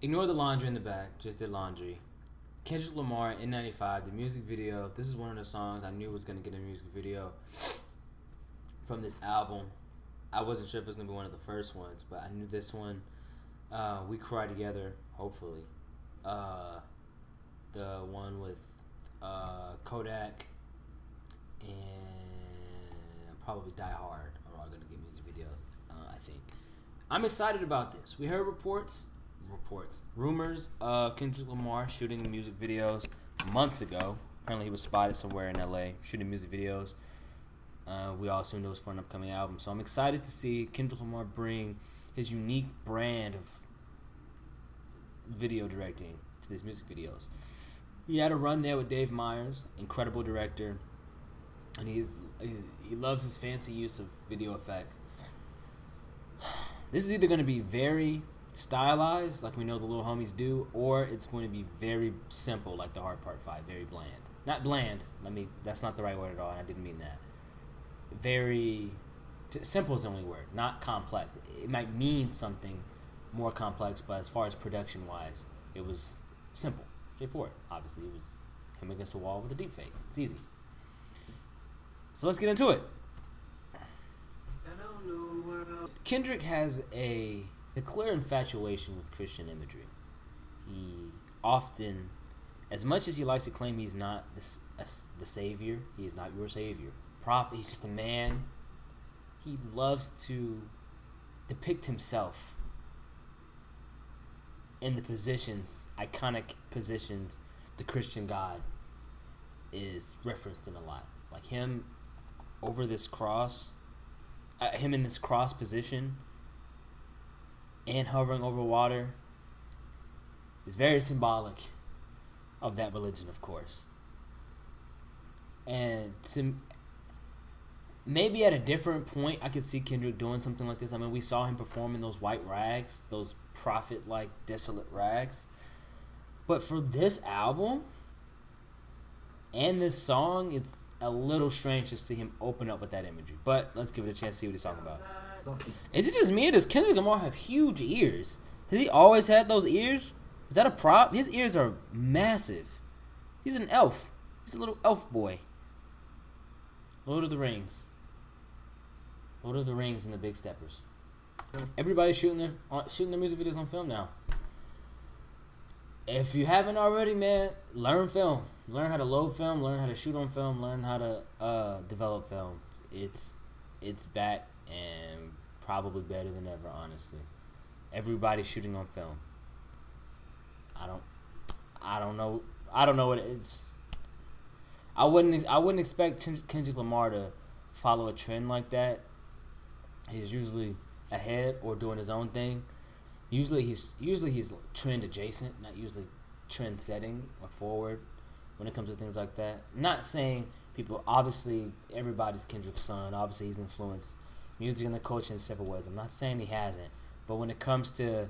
Ignore the laundry in the back. Just did laundry. Kendrick Lamar, N95, the music video. This is one of the songs I knew was going to get a music video from this album. I wasn't sure if it was going to be one of the first ones, but I knew this one. We Cry Together, hopefully. The one with Kodak and probably Die Hard are all going to get music videos, I think. I'm excited about this. We heard rumors of Kendrick Lamar shooting music videos months ago. Apparently he was spotted somewhere in LA shooting music videos. We all assumed it was for an upcoming album. So I'm excited to see Kendrick Lamar bring his unique brand of video directing to these music videos. He had a run there with Dave Meyers, incredible director, and he loves his fancy use of video effects. This is either going to be very stylized, like we know the little homies do, or it's going to be very simple, like the Hard Part 5, very bland. Not bland. That's not the right word at all. I didn't mean that. Simple is the only word, not complex. It might mean something more complex, but as far as production-wise, it was simple, straightforward. Obviously, it was him against a wall with a deep fake. It's easy. So let's get into it. Kendrick has a clear infatuation with Christian imagery. He often, as much as he likes to claim he's not the savior, he is not your savior. Prophet, he's just a man. He loves to depict himself in the iconic positions the Christian God is referenced in a lot. Like him over this cross, him in this cross position and hovering over water is very symbolic of that religion, of course. And maybe at a different point, I could see Kendrick doing something like this. I mean, we saw him perform in those white rags, those prophet-like desolate rags. But for this album and this song, it's a little strange to see him open up with that imagery. But let's give it a chance to see what he's talking about. Is it just me or does Kendrick Lamar have huge ears? Has he always had those ears? Is that a prop? His ears are massive. He's an elf. He's a little elf boy. Lord of the Rings. Lord of the Rings and the Big Steppers. Everybody's shooting their music videos on film now. If you haven't already, man, learn film. Learn how to load film. Learn how to shoot on film. Learn how to develop film. It's back and probably better than ever, honestly. Everybody's shooting on film. I don't know what it's. I wouldn't expect Kendrick Lamar to follow a trend like that. He's usually ahead or doing his own thing. Usually he's trend adjacent, not usually trend setting or forward when it comes to things like that. Not saying people, obviously everybody's Kendrick's son. Obviously he's influenced music and the culture in several ways. I'm not saying he hasn't, but when it comes to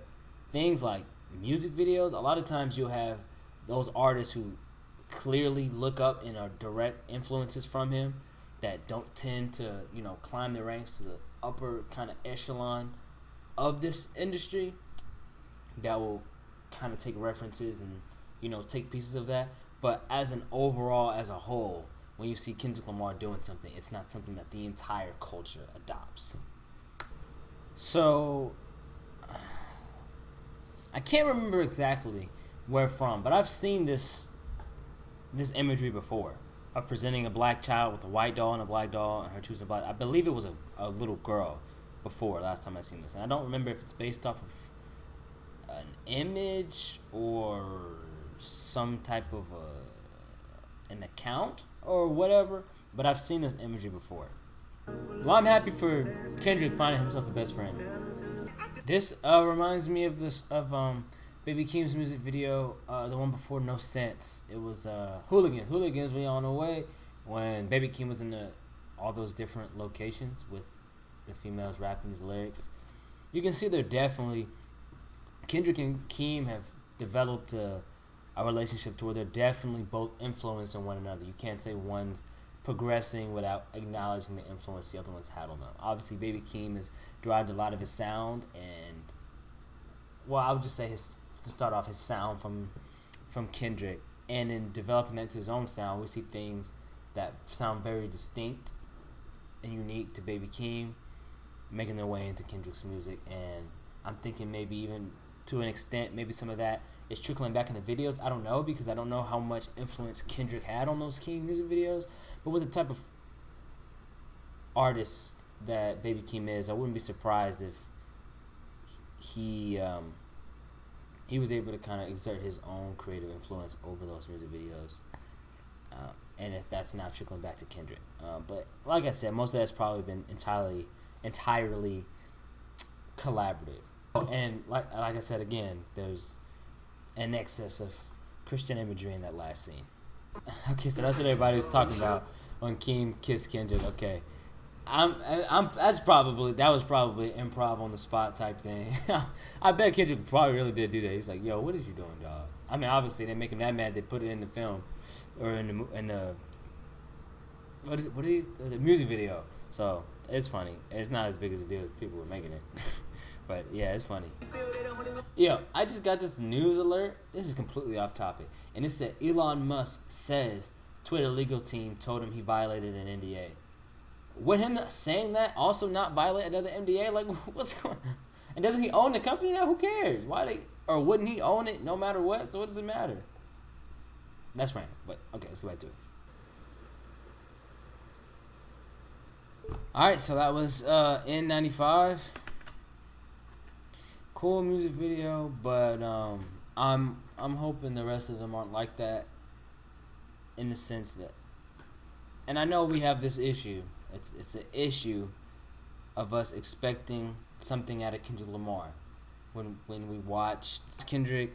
things like music videos, a lot of times you'll have those artists who clearly look up and are direct influences from him that don't tend to, climb the ranks to the upper kind of echelon of this industry, that will kind of take references and, take pieces of that. But as a whole, when you see Kendrick Lamar doing something, it's not something that the entire culture adopts. So I can't remember exactly where from, but I've seen this imagery before of presenting a black child with a white doll and a black doll and her choosing a black. I believe it was a little girl before last time I seen this, and I don't remember if it's based off of an image or some type of an account or whatever, but I've seen this imagery before. Well, I'm happy for Kendrick finding himself a best friend. This reminds me of Baby Keem's music video, the one before No Sense. It was Hooligans, we on the way, when Baby Keem was in all those different locations with the females rapping these lyrics. You can see they're definitely, Kendrick and Keem have developed a relationship to where they're definitely both influencing one another. You can't say one's progressing without acknowledging the influence the other one's had on them. Obviously, Baby Keem has derived a lot of his sound and, well, I would just say his to start off his sound from Kendrick, and in developing that to his own sound, we see things that sound very distinct and unique to Baby Keem making their way into Kendrick's music. And I'm thinking maybe even to an extent, maybe some of that is trickling back in the videos. I don't know, because I don't know how much influence Kendrick had on those Keem music videos. But with the type of artist that Baby Keem is, I wouldn't be surprised if he was able to kind of exert his own creative influence over those music videos. And if that's now trickling back to Kendrick. But like I said, most of that's probably been entirely collaborative. And like I said again, there's an excess of Christian imagery in that last scene. Okay, so that's what everybody was talking about when Keem kissed Kendrick. Okay, that was probably improv on the spot type thing. I bet Kendrick probably really did do that. He's like, "Yo, what is you doing, dog?" I mean, obviously they make him that mad. They put it in the film, or in the the music video. So it's funny. It's not as big as a deal as people were making it. But yeah, it's funny. Yo, I just got this news alert. This is completely off topic, and it said Elon Musk says Twitter legal team told him he violated an NDA. Would him saying that also not violate another NDA? Like, what's going on? And doesn't he own the company now? Who cares? Or wouldn't he own it no matter what? So what does it matter? That's random. But okay, let's go back to it. All right, so that was N95. Cool music video, but I'm hoping the rest of them aren't like that, in the sense that, and I know we have this issue. It's an issue of us expecting something out of Kendrick Lamar when we watch Kendrick,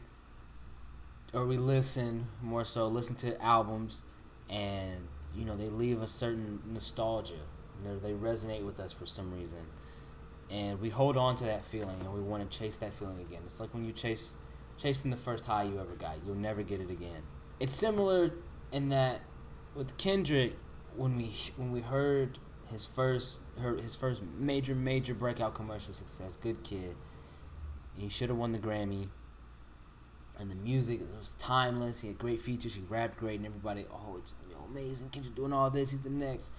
or we listen to albums, and they leave a certain nostalgia. They resonate with us for some reason, and we hold on to that feeling, and we want to chase that feeling again. It's like when you chasing the first high you ever got. You'll never get it again. It's similar in that with Kendrick, when we heard his first major breakout commercial success, Good Kid. He should have won the Grammy. And the music, it was timeless. He had great features. He rapped great, and everybody, it's amazing. Kendrick doing all this. He's the next.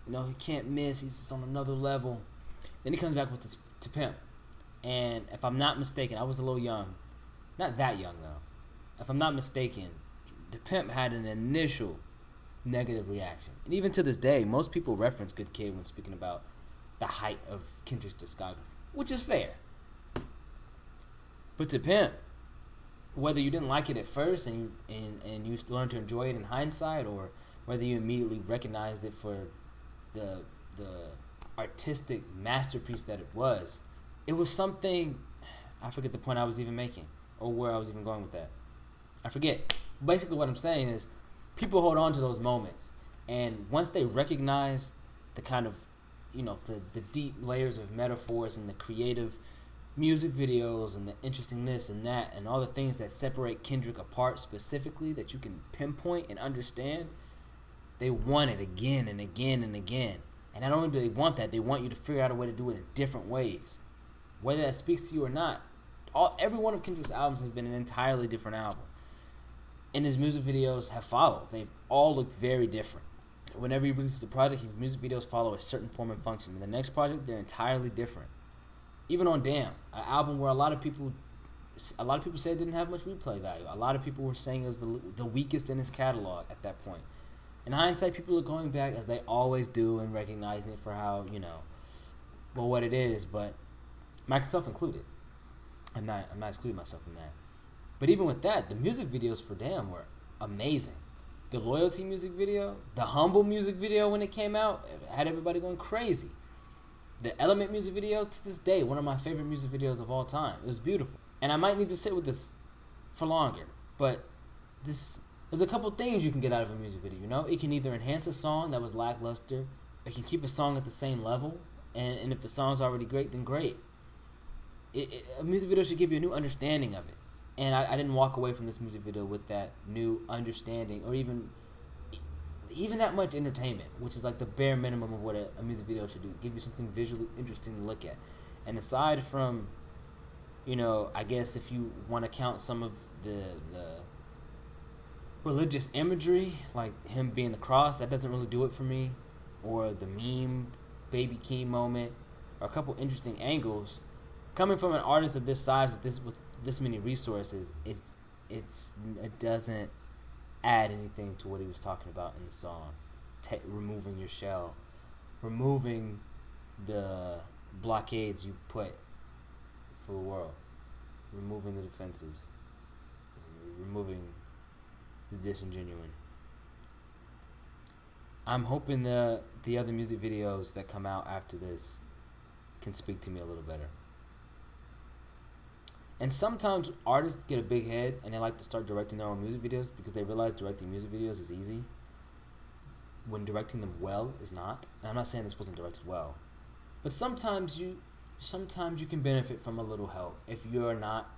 He can't miss. He's just on another level. Then he comes back with To Pimp. And if I'm not mistaken, I was a little young. Not that young, though. If I'm not mistaken, To Pimp had an initial negative reaction. And even to this day, most people reference Good Kid when speaking about the height of Kendrick's discography, which is fair. But To Pimp, whether you didn't like it at first and you learned to enjoy it in hindsight, or whether you immediately recognized it for the artistic masterpiece that it was something. I forget the point I was even making, or where I was even going with that. I forget. Basically what I'm saying is, people hold on to those moments, and once they recognize the kind of, the deep layers of metaphors and the creative music videos and the interesting this and that and all the things that separate Kendrick apart specifically that you can pinpoint and understand, they want it again and again and again. And not only do they want that, they want you to figure out a way to do it in different ways, whether that speaks to you or not. Every one of Kendrick's albums has been an entirely different album, and his music videos have followed. They've all looked very different. Whenever he releases a project, his music videos follow a certain form and function. In the next project, they're entirely different. Even on Damn, an album where a lot of people said it didn't have much replay value. A lot of people were saying it was the weakest in his catalog at that point. In hindsight, people are going back, as they always do, and recognizing it for how, what it is, but myself included. I'm not excluding myself from that. But even with that, the music videos for Damn were amazing. The Loyalty music video, the Humble music video when it came out, it had everybody going crazy. The Element music video, to this day, one of my favorite music videos of all time. It was beautiful. And I might need to sit with this for longer, but there's a couple things you can get out of a music video, It can either enhance a song that was lackluster, it can keep a song at the same level, and if the song's already great, then great. A music video should give you a new understanding of it. And I didn't walk away from this music video with that new understanding, or even that much entertainment, which is like the bare minimum of what a music video should do. Give you something visually interesting to look at. And aside from I guess if you want to count some of the religious imagery, like him being the cross, that doesn't really do it for me, or the meme baby Keem moment, or a couple interesting angles coming from an artist of this size with this many resources. It doesn't add anything to what he was talking about in the song. Removing your shell, removing the blockades you put for the world, removing the defenses, removing the disingenuine. I'm hoping the other music videos that come out after this can speak to me a little better. And sometimes artists get a big head and they like to start directing their own music videos because they realize directing music videos is easy when directing them well is not. And I'm not saying this wasn't directed well, but sometimes you can benefit from a little help if you're not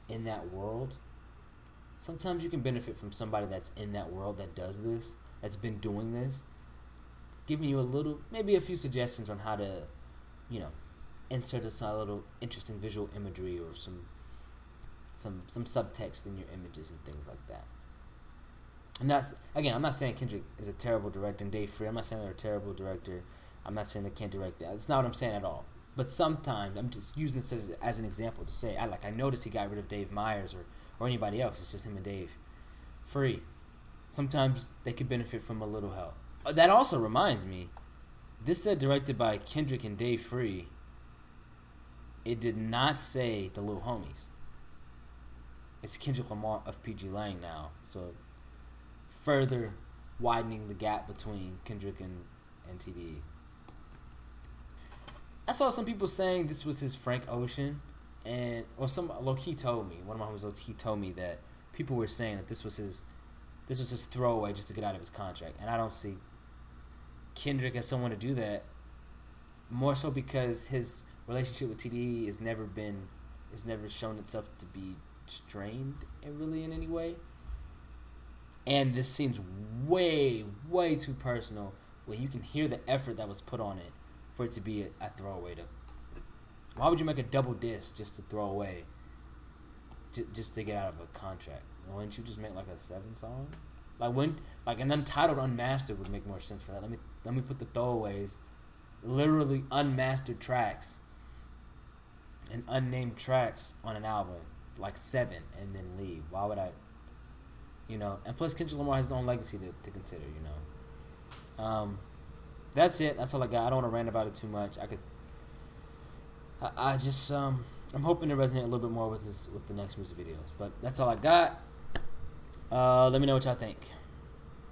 in that world. Sometimes you can benefit from somebody that's in that world that does this, that's been doing this, giving you maybe a few suggestions on how to, insert a little interesting visual imagery or some subtext in your images and things like that. I'm not saying Kendrick is a terrible director and Dave Free. I'm not saying they're a terrible director. I'm not saying they can't direct that. That's not what I'm saying at all. But sometimes I'm just using this as an example to say, I noticed he got rid of Dave Myers or anybody else. It's just him and Dave Free. Sometimes they could benefit from a little help. That also reminds me, this said directed by Kendrick and Dave Free. It did not say the Little Homies. It's Kendrick Lamar of PG Lang now. So further widening the gap between Kendrick and TDE. I saw some people saying this was his Frank Ocean, some low-key told me, one of my homies low-key told me that people were saying that this was his throwaway just to get out of his contract. And I don't see Kendrick as someone to do that, more so because his relationship with TDE has never shown itself to be strained in any way. And this seems way, way too personal, where you can hear the effort that was put on it for it to be a throwaway. Why would you make a double disc just to throw away, just to get out of a contract? Why wouldn't you just make like a 7-song? Like an untitled unmastered would make more sense for that. Let me put the throwaways, literally unmastered tracks and unnamed tracks on an album, like 7, and then leave. Why would I? And plus Kendrick Lamar has his own legacy to consider. That's it. That's all I got. I don't want to rant about it too much. I'm hoping to resonate a little bit more with the next music videos. But that's all I got. Let me know what y'all think.